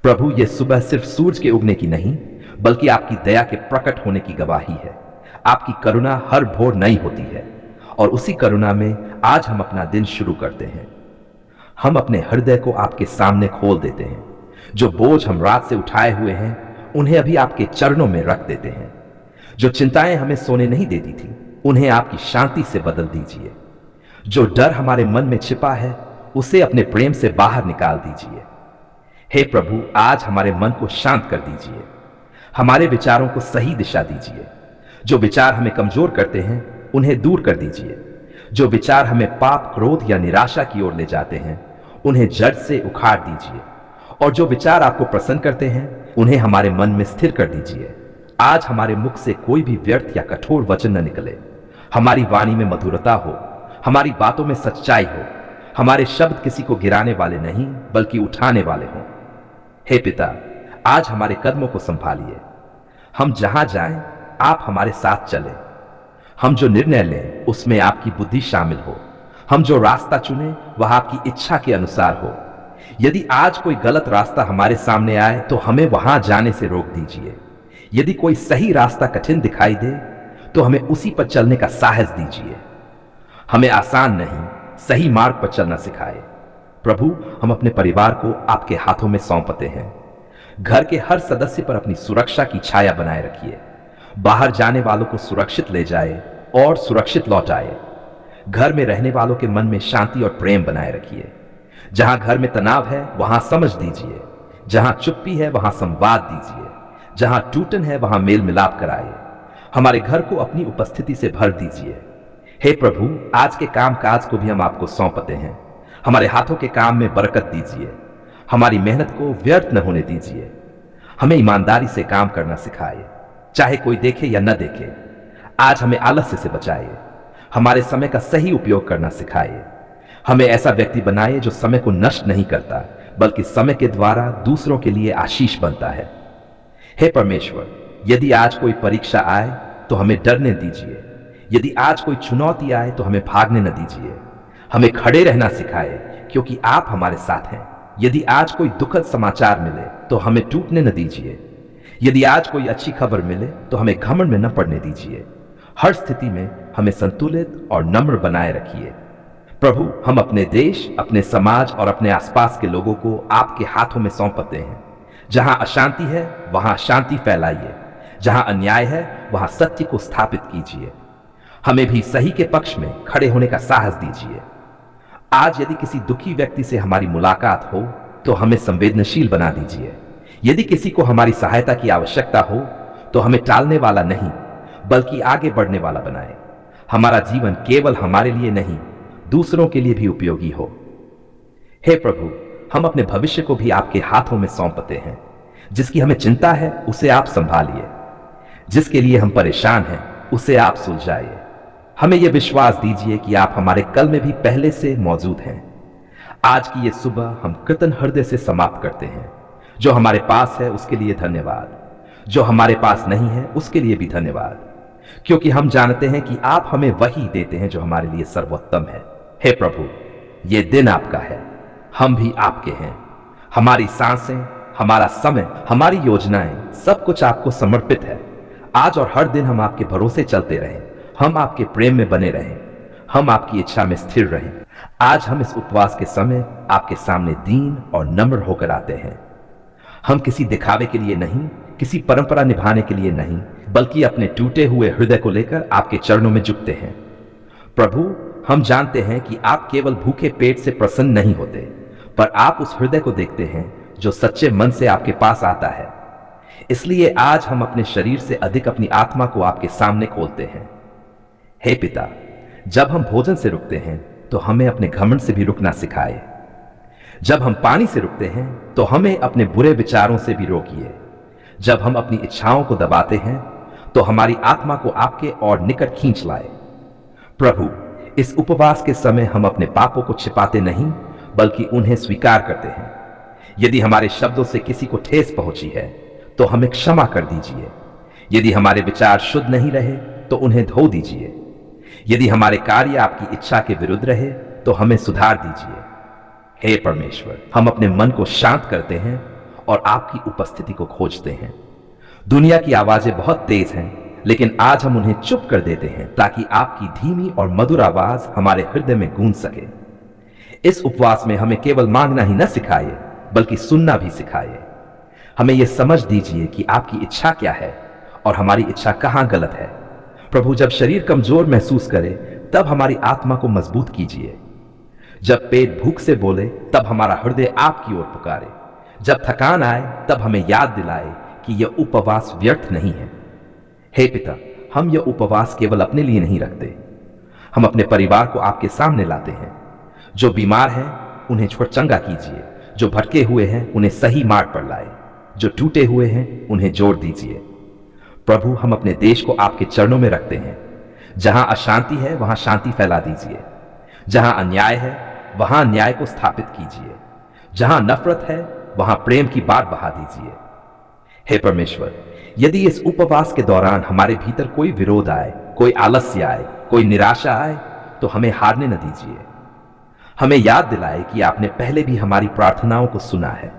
प्रभु, ये सुबह सिर्फ सूरज के उगने की नहीं, बल्कि आपकी दया के प्रकट होने की गवाही है। आपकी करुणा हर भोर नई होती है और उसी करुणा में आज हम अपना दिन शुरू करते हैं। हम अपने हृदय को आपके सामने खोल देते हैं। जो बोझ हम रात से उठाए हुए हैं, उन्हें अभी आपके चरणों में रख देते हैं। जो चिंताएं हमें सोने नहीं देती थी, उन्हें आपकी शांति से बदल दीजिए। जो डर हमारे मन में छिपा है, उसे अपने प्रेम से बाहर निकाल दीजिए। हे प्रभु, आज हमारे मन को शांत कर दीजिए। हमारे विचारों को सही दिशा दीजिए। जो विचार हमें कमजोर करते हैं, उन्हें दूर कर दीजिए। जो विचार हमें पाप, क्रोध या निराशा की ओर ले जाते हैं, उन्हें जड़ से उखाड़ दीजिए। और जो विचार आपको प्रसन्न करते हैं, उन्हें हमारे मन में स्थिर कर दीजिए। आज हमारे मुख से कोई भी व्यर्थ या कठोर वचन न निकले। हमारी वाणी में मधुरता हो, हमारी बातों में सच्चाई हो। हमारे शब्द किसी को गिराने वाले नहीं, बल्कि उठाने वाले हों। हे पिता, आज हमारे कदमों को संभालिए। हम जहां जाएं, आप हमारे साथ चलें। हम जो निर्णय लें, उसमें आपकी बुद्धि शामिल हो। हम जो रास्ता चुनें, वह आपकी इच्छा के अनुसार हो। यदि आज कोई गलत रास्ता हमारे सामने आए, तो हमें वहां जाने से रोक दीजिए। यदि कोई सही रास्ता कठिन दिखाई दे, तो हमें उसी पर चलने का साहस दीजिए। हमें आसान नहीं, सही मार्ग पर चलना सिखाए। प्रभु, हम अपने परिवार को आपके हाथों में सौंपते हैं। घर के हर सदस्य पर अपनी सुरक्षा की छाया बनाए रखिए। बाहर जाने वालों को सुरक्षित ले जाए और सुरक्षित लौट आए। घर में रहने वालों के मन में शांति और प्रेम बनाए रखिए। जहां घर में तनाव है, वहां समझ दीजिए। जहां चुप्पी है, वहां संवाद दीजिए। जहां टूटन है, वहां मेल मिलाप कराइए। हमारे घर को अपनी उपस्थिति से भर दीजिए। हे प्रभु, आज के काम काज को भी हम आपको सौंपते हैं। हमारे हाथों के काम में बरकत दीजिए। हमारी मेहनत को व्यर्थ न होने दीजिए। हमें ईमानदारी से काम करना सिखाए, चाहे कोई देखे या न देखे। आज हमें आलस्य से बचाइए। हमारे समय का सही उपयोग करना सिखाइए। हमें ऐसा व्यक्ति बनाइए जो समय को नष्ट नहीं करता, बल्कि समय के द्वारा दूसरों के लिए आशीष बनता है। हे परमेश्वर, यदि आज कोई परीक्षा आए, तो हमें डरने दीजिए। यदि आज कोई चुनौती आए, तो हमें भागने न दीजिए। हमें खड़े रहना सिखाए, क्योंकि आप हमारे साथ हैं। यदि आज कोई दुखद समाचार मिले, तो हमें टूटने न दीजिए। यदि आज कोई अच्छी खबर मिले, तो हमें घमंड में न पड़ने दीजिए। हर स्थिति में हमें संतुलित और नम्र बनाए रखिए। प्रभु, हम अपने देश, अपने समाज और अपने आसपास के लोगों को आपके हाथों में सौंपते हैं। जहां अशांति है, वहां शांति फैलाइए। जहां अन्याय है, वहां सत्य को स्थापित कीजिए। हमें भी सही के पक्ष में खड़े होने का साहस दीजिए। आज यदि किसी दुखी व्यक्ति से हमारी मुलाकात हो, तो हमें संवेदनशील बना दीजिए। यदि किसी को हमारी सहायता की आवश्यकता हो, तो हमें टालने वाला नहीं, बल्कि आगे बढ़ने वाला बनाए। हमारा जीवन केवल हमारे लिए नहीं, दूसरों के लिए भी उपयोगी हो। हे प्रभु, हम अपने भविष्य को भी आपके हाथों में सौंपते हैं। जिसकी हमें चिंता है, उसे आप संभालिए। जिसके लिए हम परेशान हैं, उसे आप सुलझाइए। हमें यह विश्वास दीजिए कि आप हमारे कल में भी पहले से मौजूद हैं। आज की ये सुबह हम कृतज्ञ हृदय से समाप्त करते हैं। जो हमारे पास है, उसके लिए धन्यवाद। जो हमारे पास नहीं है, उसके लिए भी धन्यवाद, क्योंकि हम जानते हैं कि आप हमें वही देते हैं जो हमारे लिए सर्वोत्तम है। हे प्रभु, ये दिन आपका है, हम भी आपके हैं। हमारी सांसें, हमारा समय, हमारी योजनाएं, सब कुछ आपको समर्पित है। आज और हर दिन हम आपके भरोसे चलते रहें। हम आपके प्रेम में बने रहें। हम आपकी इच्छा में स्थिर रहें। आज हम इस उपवास के समय आपके सामने दीन और नम्र होकर आते हैं। हम किसी दिखावे के लिए नहीं, किसी परंपरा निभाने के लिए नहीं, बल्कि अपने टूटे हुए हृदय को लेकर आपके चरणों में झुकते हैं। प्रभु, हम जानते हैं कि आप केवल भूखे पेट से प्रसन्न नहीं होते, पर आप उस हृदय को देखते हैं जो सच्चे मन से आपके पास आता है। इसलिए आज हम अपने शरीर से अधिक अपनी आत्मा को आपके सामने खोलते हैं। हे पिता, जब हम भोजन से रुकते हैं, तो हमें अपने घमंड से भी रुकना सिखाए। जब हम पानी से रुकते हैं, तो हमें अपने बुरे विचारों से भी रोकिए। जब हम अपनी इच्छाओं को दबाते हैं, तो हमारी आत्मा को आपके और निकट खींच लाए। प्रभु, इस उपवास के समय हम अपने पापों को छिपाते नहीं, बल्कि उन्हें स्वीकार करते हैं। यदि हमारे शब्दों से किसी को ठेस पहुंची है, तो हमें क्षमा कर दीजिए। यदि हमारे विचार शुद्ध नहीं रहे, तो उन्हें धो दीजिए। यदि हमारे कार्य आपकी इच्छा के विरुद्ध रहे, तो हमें सुधार दीजिए। हे परमेश्वर, हम अपने मन को शांत करते हैं और आपकी उपस्थिति को खोजते हैं। दुनिया की आवाजें बहुत तेज हैं, लेकिन आज हम उन्हें चुप कर देते हैं ताकि आपकी धीमी और मधुर आवाज हमारे हृदय में गूंज सके। इस उपवास में हमें केवल मांगना ही न सिखाइए, बल्कि सुनना भी सिखाइए। हमें यह समझ दीजिए कि आपकी इच्छा क्या है और हमारी इच्छा कहां गलत है। प्रभु, जब शरीर कमजोर महसूस करे तब हमारी आत्मा को मजबूत कीजिए। जब पेट भूख से बोले तब हमारा हृदय आपकी ओर पुकारे। जब थकान आए तब हमें याद दिलाए कि यह उपवास व्यर्थ नहीं है। हे पिता, हम यह उपवास केवल अपने लिए नहीं रखते, हम अपने परिवार को आपके सामने लाते हैं। जो बीमार हैं उन्हें चंगा कीजिए, जो भटके हुए हैं उन्हें सही मार्ग पर लाए, जो टूटे हुए हैं उन्हें जोड़ दीजिए। प्रभु, हम अपने देश को आपके चरणों में रखते हैं। जहां अशांति है वहां शांति फैला दीजिए, जहां अन्याय है वहां न्याय को स्थापित कीजिए, जहां नफरत है वहां प्रेम की बात बहा दीजिए। हे परमेश्वर, यदि इस उपवास के दौरान हमारे भीतर कोई विरोध आए, कोई आलस्य आए, कोई निराशा आए, तो हमें हारने न दीजिए। हमें याद दिलाए कि आपने पहले भी हमारी प्रार्थनाओं को सुना है।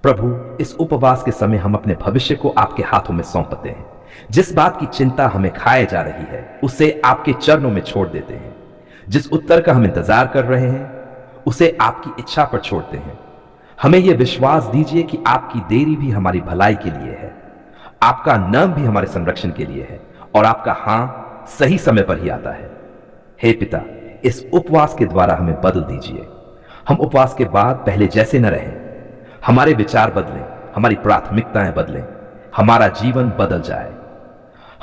प्रभु, इस उपवास के समय हम अपने भविष्य को आपके हाथों में सौंपते हैं। जिस बात की चिंता हमें खाए जा रही है उसे आपके चरणों में छोड़ देते हैं। जिस उत्तर का हम इंतजार कर रहे हैं उसे आपकी इच्छा पर छोड़ते हैं। हमें यह विश्वास दीजिए कि आपकी देरी भी हमारी भलाई के लिए है, आपका नाम भी हमारे संरक्षण के लिए है और आपका हां सही समय पर ही आता है। हे पिता, इस उपवास के द्वारा हमें बदल दीजिए। हम उपवास के बाद पहले जैसे न रहें। हमारे विचार बदलें, हमारी प्राथमिकताएं बदलें, हमारा जीवन बदल जाए।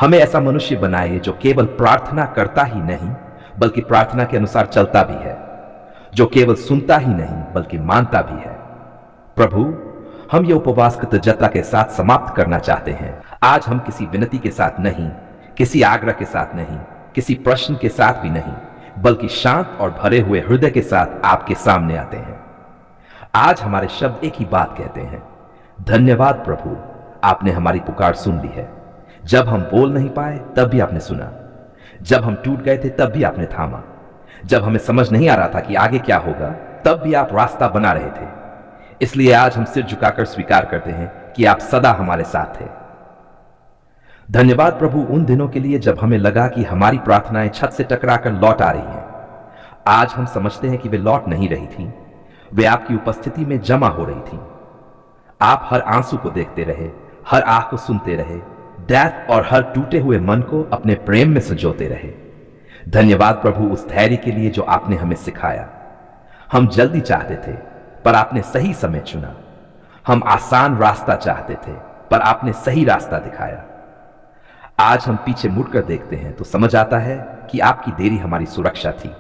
हमें ऐसा मनुष्य बनाए जो केवल प्रार्थना करता ही नहीं बल्कि प्रार्थना के अनुसार चलता भी है, जो केवल सुनता ही नहीं बल्कि मानता भी है। प्रभु, हम ये उपवास कृतज्ञता के साथ समाप्त करना चाहते हैं। आज हम किसी विनती के साथ नहीं, किसी आग्रह के साथ नहीं, किसी प्रश्न के साथ भी नहीं, बल्कि शांत और भरे हुए हृदय के साथ आपके सामने आते हैं। आज हमारे शब्द एक ही बात कहते हैं, धन्यवाद प्रभु, आपने हमारी पुकार सुन ली है। जब हम बोल नहीं पाए तब भी आपने सुना, जब हम टूट गए थे तब भी आपने थामा, जब हमें समझ नहीं आ रहा था कि आगे क्या होगा तब भी आप रास्ता बना रहे थे। इसलिए आज हम सिर झुकाकर स्वीकार करते हैं कि आप सदा हमारे साथ थे। धन्यवाद प्रभु उन दिनों के लिए जब हमें लगा कि हमारी प्रार्थनाएं छत से टकराकर लौट आ रही हैं। आज हम समझते हैं कि वे लौट नहीं रही थीं, वे आपकी उपस्थिति में जमा हो रही थीं। आप हर आंसू को देखते रहे, हर आह को सुनते रहे, दैत और हर टूटे हुए मन को अपने प्रेम में संजोते रहे। धन्यवाद प्रभु उस धैर्य के लिए जो आपने हमें सिखाया। हम जल्दी चाहते थे पर आपने सही समय चुना। हम आसान रास्ता चाहते थे पर आपने सही रास्ता दिखाया। आज हम पीछे मुड़कर देखते हैं तो समझ आता है कि आपकी देरी हमारी सुरक्षा थी।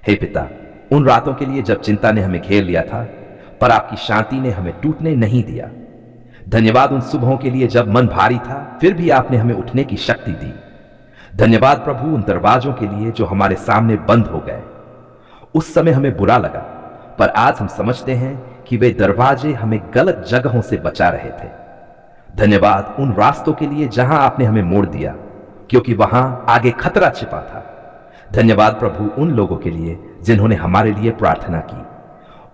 हे पिता, उन रातों के लिए जब चिंता ने हमें घेर लिया था पर आपकी शांति ने हमें टूटने नहीं दिया। धन्यवाद उन सुबहों के लिए जब मन भारी था फिर भी आपने हमें उठने की शक्ति दी। धन्यवाद प्रभु उन दरवाजों के लिए जो हमारे सामने बंद हो गए। उस समय हमें बुरा लगा पर आज हम समझते हैं कि वे दरवाजे हमें गलत जगहों से बचा रहे थे। धन्यवाद उन रास्तों के लिए जहां आपने हमें मोड़ दिया क्योंकि वहां आगे खतरा छिपा था। धन्यवाद प्रभु उन लोगों के लिए जिन्होंने हमारे लिए प्रार्थना की,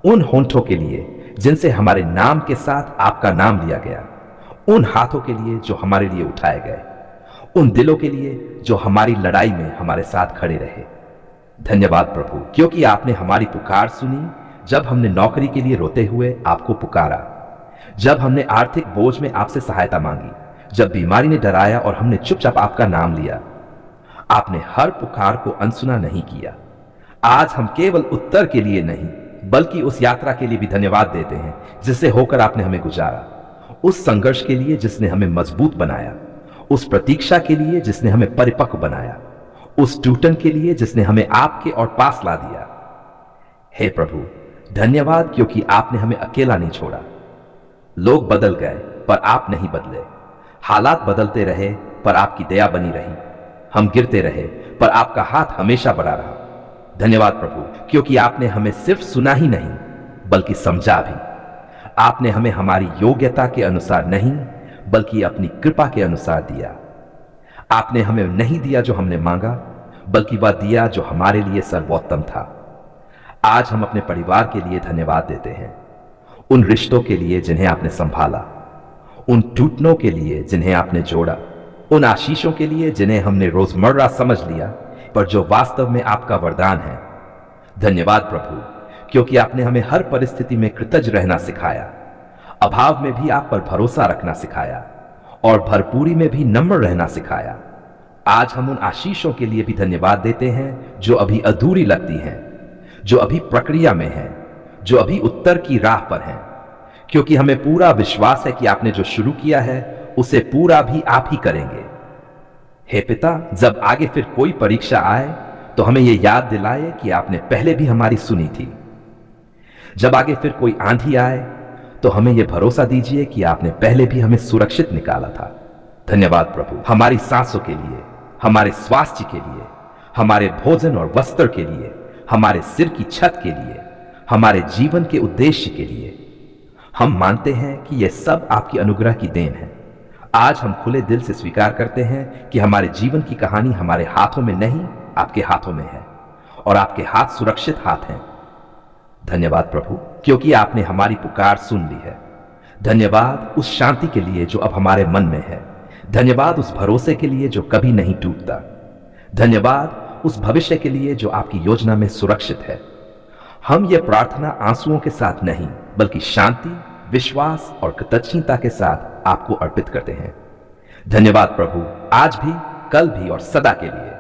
उन होंठों के लिए जिनसे हमारे नाम के साथ आपका नाम लिया गया, उन हाथों के लिए जो हमारे लिए उठाए गए, उन दिलों के लिए जो हमारी लड़ाई में हमारे साथ खड़े रहे। धन्यवाद प्रभु क्योंकि आपने हमारी पुकार सुनी जब हमने नौकरी के लिए रोते हुए आपको पुकारा, जब हमने आर्थिक बोझ में आपसे सहायता मांगी, जब बीमारी ने डराया और हमने चुपचाप आपका नाम लिया। आपने हर पुकार को अनसुना नहीं किया। आज हम केवल उत्तर के लिए नहीं बल्कि उस यात्रा के लिए भी धन्यवाद देते हैं जिससे होकर आपने हमें गुजारा, उस संघर्ष के लिए जिसने हमें मजबूत बनाया, उस प्रतीक्षा के लिए जिसने हमें परिपक्व बनाया, उस टूटन के लिए जिसने हमें आपके और पास ला दिया। हे प्रभु, धन्यवाद क्योंकि आपने हमें अकेला नहीं छोड़ा। लोग बदल गए पर आप नहीं बदले, हालात बदलते रहे पर आपकी दया बनी रही, हम गिरते रहे पर आपका हाथ हमेशा बड़ा रहा। धन्यवाद प्रभु क्योंकि आपने हमें सिर्फ सुना ही नहीं बल्कि समझा भी। आपने हमें हमारी योग्यता के अनुसार नहीं बल्कि अपनी कृपा के अनुसार दिया। आपने हमें नहीं दिया जो हमने मांगा बल्कि वह दिया जो हमारे लिए सर्वोत्तम था। आज हम अपने परिवार के लिए धन्यवाद देते हैं, उन रिश्तों के लिए जिन्हें आपने संभाला, उन टूटनों के लिए जिन्हें आपने जोड़ा, उन आशीषों के लिए जिन्हें हमने रोजमर्रा समझ लिया पर जो वास्तव में आपका वरदान है। धन्यवाद प्रभु, क्योंकि आपने हमें हर परिस्थिति में कृतज्ञ रहना सिखाया, अभाव में भी आप पर भरोसा रखना सिखाया और भरपूरी में भी नम्र रहना सिखाया। आज हम उन आशीषों के लिए भी धन्यवाद देते हैं जो अभी अधूरी लगती हैं, जो अभी प्रक्रिया में हैं, जो अभी उत्तर की राह पर हैं, क्योंकि हमें पूरा विश्वास है कि आपने जो शुरू किया है उसे पूरा भी आप ही करेंगे। हे पिता, जब आगे फिर कोई परीक्षा आए तो हमें यह याद दिलाए कि आपने पहले भी हमारी सुनी थी। जब आगे फिर कोई आंधी आए तो हमें यह भरोसा दीजिए कि आपने पहले भी हमें सुरक्षित निकाला था। धन्यवाद प्रभु, हमारी सांसों के लिए, हमारे स्वास्थ्य के लिए, हमारे भोजन और वस्त्र के लिए, हमारे सिर की छत के लिए, हमारे जीवन के उद्देश्य के लिए। हम मानते हैं कि यह सब आपकी अनुग्रह की देन है। आज हम खुले दिल से स्वीकार करते हैं कि हमारे जीवन की कहानी हमारे हाथों में नहीं, आपके हाथों में है और आपके हाथ सुरक्षित हाथ हैं। धन्यवाद प्रभु, क्योंकि आपने हमारी पुकार सुन ली है। धन्यवाद उस शांति के लिए जो अब हमारे मन में है। धन्यवाद उस भरोसे के लिए जो कभी नहीं टूटता। धन्यवाद उस भविष्य के लिए जो आपकी योजना में सुरक्षित है। हम यह प्रार्थना आंसुओं के साथ नहीं, बल्कि शांति, विश्वास और कृतज्ञता के साथ आपको अर्पित करते हैं। धन्यवाद प्रभु, आज भी, कल भी और सदा के लिए।